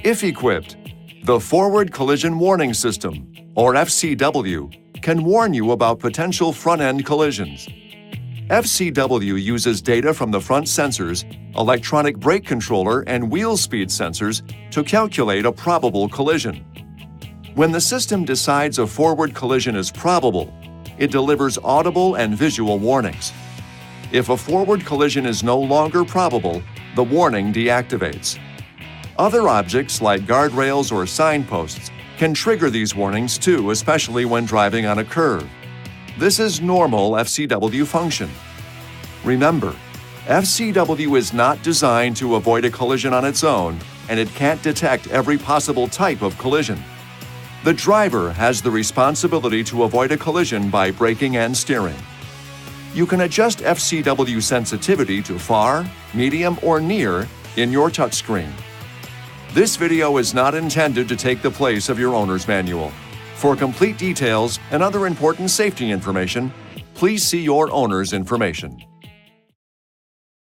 If equipped, the Forward Collision Warning System, or FCW, can warn you about potential front-end collisions. FCW uses data from the front sensors, electronic brake controller, and wheel speed sensors to calculate a probable collision. When the system decides a forward collision is probable, it delivers audible and visual warnings. If a forward collision is no longer probable, the warning deactivates. Other objects like guardrails or signposts can trigger these warnings too, especially when driving on a curve. This is normal FCW function. Remember, FCW is not designed to avoid a collision on its own, and it can't detect every possible type of collision. The driver has the responsibility to avoid a collision by braking and steering. You can adjust FCW sensitivity to far, medium, or near in your touchscreen. This video is not intended to take the place of your owner's manual. For complete details and other important safety information, please see your owner's information.